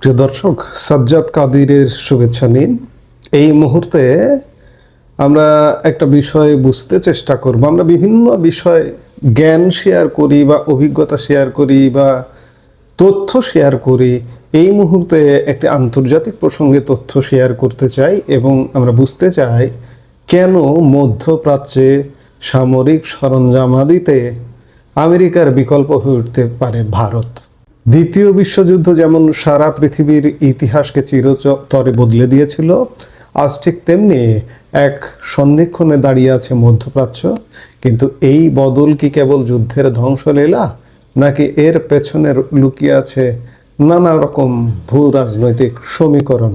প্রিয় দর্শক, সাজ্জাদ কাদিরের শুভেচ্ছা নিন। এই মুহূর্তে আমরা একটা বিষয় বুঝতে চেষ্টা করব। আমরা বিভিন্ন বিষয় জ্ঞান শেয়ার করি বা অভিজ্ঞতা শেয়ার করি বা তথ্য শেয়ার করি। এই মুহূর্তে একটি আন্তর্জাতিক প্রসঙ্গে তথ্য শেয়ার করতে চাই এবং আমরা বুঝতে চাই কেন মধ্যপ্রাচ্যে সামরিক সরঞ্জামাদিতে আমেরিকার বিকল্প হয়ে উঠতে পারে ভারত। দ্বিতীয় বিশ্বযুদ্ধ যেমন সারা পৃথিবীর ইতিহাসকে চিরতরে বদলে দিয়েছিল, আজ ঠিক তেমনি এক সন্ধিক্ষণে দাঁড়িয়ে আছে মধ্যপ্রাচ্য। কিন্তু এই বদল কি কেবল যুদ্ধের ধ্বংসলীলা, নাকি এর পেছনে লুকিয়ে আছে নানা রকম ভূ রাজনৈতিক সমীকরণ?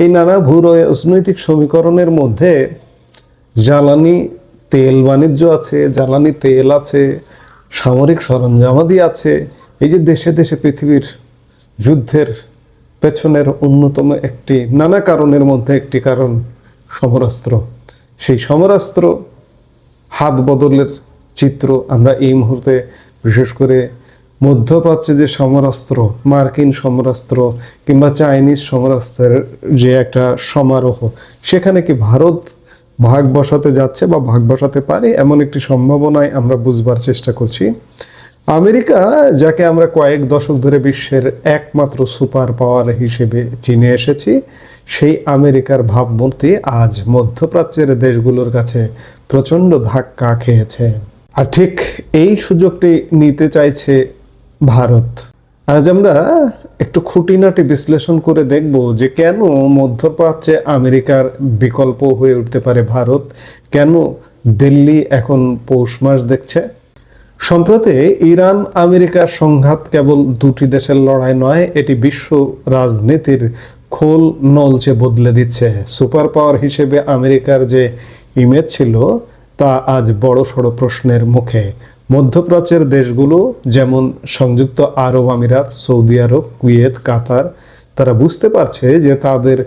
এই নানা ভূ রাজনৈতিক সমীকরণের মধ্যে জ্বালানি তেল বাণিজ্য আছে, জ্বালানি তেল আছে, সামরিক সরঞ্জামাদি আছে। এই যে দেশে দেশে পৃথিবীর যুদ্ধের পেছনের অন্যতম একটি নানা কারণের মধ্যে একটি কারণ সমরাস্ত্র। সেই সমরাস্ত্র হাত বদলের চিত্র আমরা এই মুহূর্তে বিশেষ করে মধ্যপ্রাচ্যে যে সমরাস্ত্র, মার্কিন সমরাস্ত্র কিংবা চাইনিজ সমরাস্ত্রের যে একটা সমারোহ, সেখানে কি ভারত ভাগ বসাতে যাচ্ছে বা ভাগ বসাতে পারে এমন একটি সম্ভাবনায় আমরা বুঝবার চেষ্টা করছি। আমেরিকা, যাকে আমরা কয়েক দশক ধরে বিশ্বের একমাত্র সুপার পাওয়ার হিসেবে চিনে এসেছি, সেই আমেরিকার ভাবমূর্তি আজ মধ্যপ্রাচ্যের দেশগুলোর কাছে প্রচণ্ড ধাক্কা খেয়েছে। আর ঠিক এই সুযোগটি নিতে চাইছে ভারত। আজ আমরা একটু খুঁটিনাটি বিশ্লেষণ করে দেখব যে কেন মধ্যপ্রাচ্যে আমেরিকার বিকল্প হয়ে উঠতে পারে ভারত, কেন দিল্লি এখন পৌষ মাস দেখছে। সম্প্রতি ইরান আমেরিকার সংঘাত কেবল দুটি দেশের লড়াই নয়, এটি বিশ্ব রাজনীতির খোল নলচে বদলে দিচ্ছে। সুপার পাওয়ার হিসেবে আমেরিকার যে ইমেজ ছিল তা আজ বড়সড় প্রশ্নের মুখে। মধ্যপ্রাচ্যের দেশগুলো যেমন সংযুক্ত আরব আমিরাত, সৌদি আরব, কুয়েত, কাতার, তারা বুঝতে পারছে যে তাদের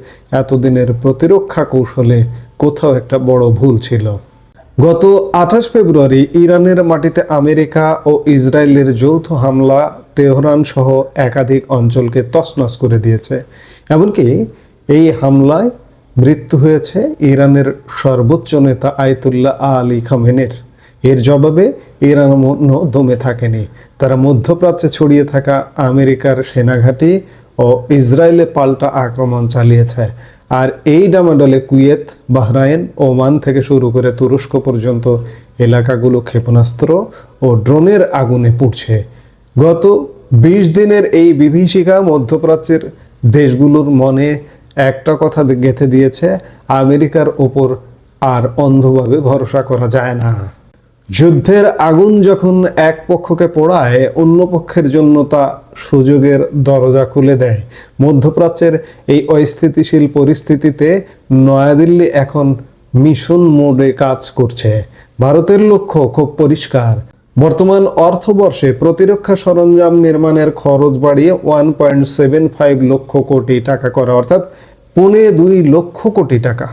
এতদিনের প্রতিরক্ষা কৌশলে কোথাও একটা বড় ভুল ছিল। গত 28 ফেব্রুয়ারি ইরানের মাটিতে আমেরিকা ও ইসরায়েলের যৌথ হামলা তেহরান সহ একাধিক অঞ্চলকে তছনছ করে দিয়েছে। এমনকি এই হামলায় মৃত্যু হয়েছে ইরানের সর্বোচ্চ নেতা আয়াতুল্লাহ আলী খামেনির। এর জবাবে ইরান দমে থাকেনি। তারা মধ্যপ্রাচ্যে ছড়িয়ে থাকা আমেরিকার সেনাঘাঁটি ও ইসরায়েলে পাল্টা আক্রমণ চালিয়েছে। আর এই ডামাডোলে কুয়েত, বাহরাইন, ওমান থেকে শুরু করে তুরস্ক পর্যন্ত এলাকাগুলো ক্ষেপণাস্ত্র ও ড্রোনের আগুনে পুড়ছে। গত 20 দিনের এই বিভীষিকা মধ্যপ্রাচ্যের দেশগুলোর মনে একটা কথা গেঁথে দিয়েছে: আমেরিকার ওপর আর অন্ধভাবে ভরসা করা যায় না। যুদ্ধের আগুন যখন এক পক্ষকে পোড়ায়, অন্য পক্ষের জন্য তা সুযোগের দরজা খুলে দেয়। মধ্যপ্রাচ্যের এই অস্থিতিশীল পরিস্থিতিতে নয়াদিল্লি এখন মিশন মোডে কাজ করছে। ভারতের লক্ষ্য খুব পরিষ্কার: বর্তমান অর্থবর্ষে প্রতিরক্ষা সরঞ্জাম নির্মাণের খরচ বাড়িয়ে 1.75 লক্ষ কোটি টাকা করা, অর্থাৎ 2.25 লক্ষ কোটি টাকা।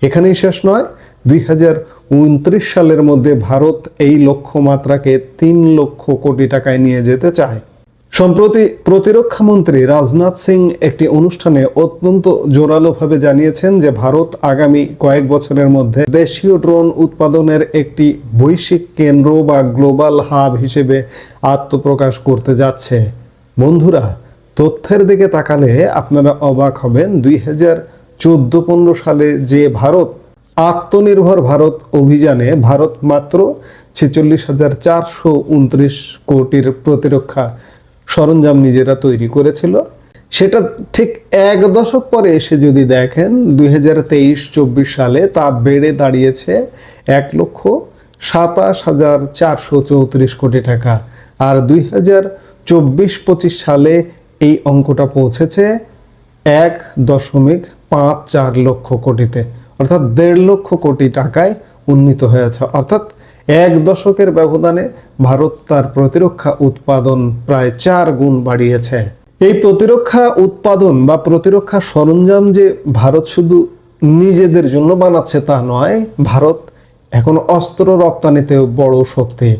এখানেই শেষ নয়, 2029 সালের মধ্যে ভারত এই লক্ষ্যমাত্রাকে 3 লক্ষ কোটি টাকায় নিয়ে যেতে চায়। সম্প্রতি প্রতিরক্ষা মন্ত্রী রাজনাথ সিং একটি অনুষ্ঠানে অত্যন্ত জোরালোভাবে জানিয়েছেন যে ভারত আগামী কয়েক বছরের মধ্যে দেশীয় ড্রোন উৎপাদনের একটি বৈশ্বিক কেন্দ্র বা গ্লোবাল হাব হিসেবে আত্মপ্রকাশ করতে যাচ্ছে। বন্ধুরা, তথ্যের দিকে তাকালে আপনারা অবাক হবেন। 2014-15 সালে যে ভারত আত্মনির্ভর ভারত অভিযানে ভারত মাত্র 46,429 কোটির প্রতিরক্ষা সরঞ্জাম নিজেরা তৈরি করেছিল, সেটা ঠিক এক দশক পরে এসে যদি দেখেন 2023-24 সালে তা বেড়ে দাঁড়িয়েছে 1,27,434 কোটি টাকা। আর 2024-25 সালে এই অঙ্কটা পৌঁছেছে 1.54 লক্ষ কোটিতে, অর্থাৎ 1.5 লক্ষ কোটি টাকায় উন্নীত হয়েছে। অর্থাৎ এক দশকের ব্যবধানে ভারত তার প্রতিরক্ষা উৎপাদন প্রায় 4 গুণ বাড়িয়েছে। এই প্রতিরক্ষা উৎপাদন বা প্রতিরক্ষা সরঞ্জাম যে ভারত শুধু নিজেদের জন্য বানাচ্ছে তা নয়, ভারত এখন অস্ত্র রপ্তানিতেও বড় শক্তি।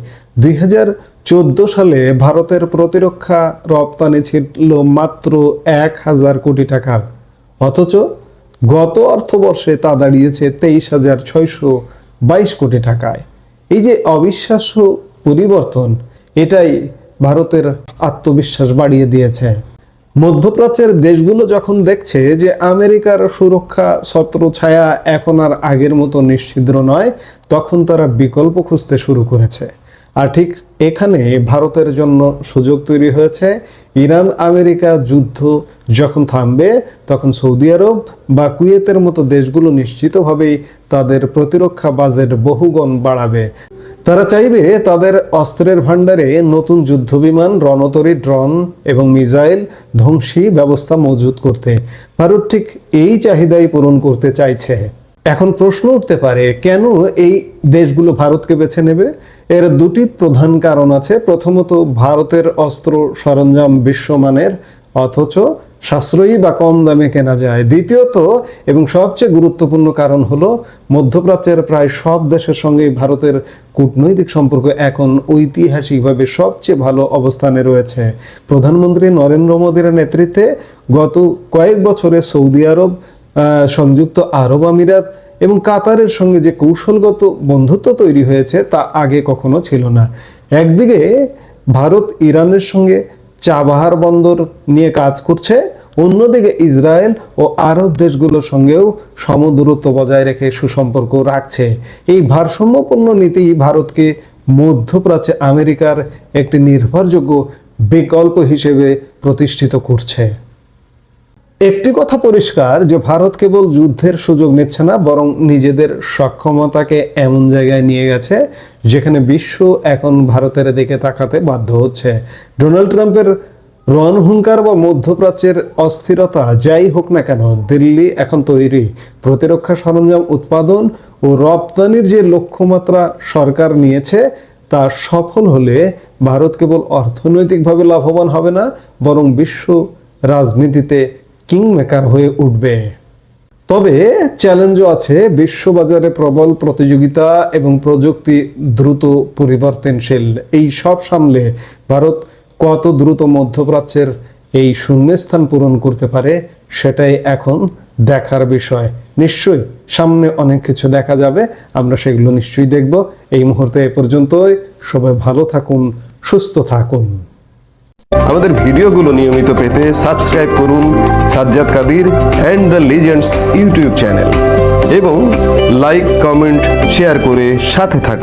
2014 সালে ভারতের প্রতিরক্ষা রপ্তানি ছিল মাত্র 1000 কোটি টাকার, অথচ গত অর্থবর্ষে তা দাঁড়িয়েছে 23,622 কোটি টাকায়। এই যে অবিশ্বাস্য পরিবর্তন, এটাই ভারতের আত্মবিশ্বাস বাড়িয়ে দিয়েছে। মধ্যপ্রাচ্যের দেশগুলো যখন দেখছে যে আমেরিকার সুরক্ষা ছত্রছায়া এখন আর আগের মতো নিশ্ছিদ্র নয়, তখন তারা বিকল্প খুঁজতে শুরু করেছে। আর ঠিক এখানে ভারতের জন্য সুযোগ তৈরি হয়েছে। ইরান আমেরিকা যুদ্ধ যখন থামবে, তখন সৌদি আরব বা কুয়েতের মতো দেশগুলো নিশ্চিতভাবেই তাদের প্রতিরক্ষা বাজেট বহুগুণ বাড়াবে। তারা চাইবে তাদের অস্ত্রের ভাণ্ডারে নতুন যুদ্ধবিমান, রণতরী, ড্রোন এবং মিসাইল ধ্বংসী ব্যবস্থা মজুত করতে। ভারত ঠিক এই চাহিদাই পূরণ করতে চাইছে। এখন প্রশ্ন উঠতে পারে, কেন এই দেশগুলো ভারতকে বেছে নেবে? এর দুটি প্রধান কারণ আছে। প্রথমত, ভারতের অস্ত্র সরঞ্জাম বিশ্বমানের, অথচ সাশ্রয়ী বা কম দামে কেনা যায়। দ্বিতীয়ত এবং সবচেয়ে গুরুত্বপূর্ণ কারণ হলো, মধ্যপ্রাচ্যের প্রায় সব দেশের সঙ্গেই ভারতের কূটনৈতিক সম্পর্ক এখন ঐতিহাসিকভাবে সবচেয়ে ভালো অবস্থানে রয়েছে। প্রধানমন্ত্রী নরেন্দ্র মোদীর নেতৃত্বে গত কয়েক বছরে সৌদি আরব, সংযুক্ত আরব আমিরাত এবং কাতারের সঙ্গে যে কৌশলগত বন্ধুত্ব তৈরি হয়েছে, তা আগে কখনো ছিল না। একদিকে ভারত ইরানের সঙ্গে চাবাহার বন্দর নিয়ে কাজ করছে, অন্যদিকে ইসরায়েল ও আরব দেশগুলোর সঙ্গেও সমদূরত্ব বজায় রেখে সুসম্পর্ক রাখছে। এই ভারসাম্যপূর্ণ নীতি ভারতকে মধ্যপ্রাচ্যে আমেরিকার একটি নির্ভরযোগ্য বিকল্প হিসেবে প্রতিষ্ঠিত করছে। একটি কথা পরিষ্কার যে ভারত কেবল যুদ্ধের সুযোগ নিচ্ছে না, বরং নিজেদের সক্ষমতাকে এমন জায়গায় নিয়ে গেছে যেখানে বিশ্ব এখন ভারতের দিকে তাকাতে বাধ্য হচ্ছে। ডোনাল্ড ট্রাম্পের রণহুঙ্কার বা মধ্যপ্রাচ্যের অস্থিরতা যাই হোক না কেন, দিল্লি এখন তৈরি। প্রতিরক্ষা সরঞ্জাম উৎপাদন ও রপ্তানির যে লক্ষ্যমাত্রা সরকার নিয়েছে, তা সফল হলে ভারত কেবল অর্থনৈতিকভাবে লাভবান হবে না, বরং বিশ্ব রাজনীতিতে কিংমেকার হয়ে উঠবে। তবে চ্যালেঞ্জও আছে। বিশ্ববাজারে প্রবল প্রতিযোগিতা এবং প্রযুক্তি দ্রুত পরিবর্তনশীল। এই সব সামলে ভারত কত দ্রুত মধ্যপ্রাচ্যের এই শূন্যস্থান পূরণ করতে পারে, সেটাই এখন দেখার বিষয়। নিশ্চয়ই সামনে অনেক কিছু দেখা যাবে, আমরা সেগুলো নিশ্চয়ই দেখব। এই মুহূর্তে এ পর্যন্তই। সবাই ভালো থাকুন, সুস্থ থাকুন। আমাদের ভিডিওগুলো নিয়মিত পেতে সাবস্ক্রাইব করুন Sajjad Kadir and the legends YouTube channel এবং লাইক, কমেন্ট, শেয়ার করে সাথে থাকুন।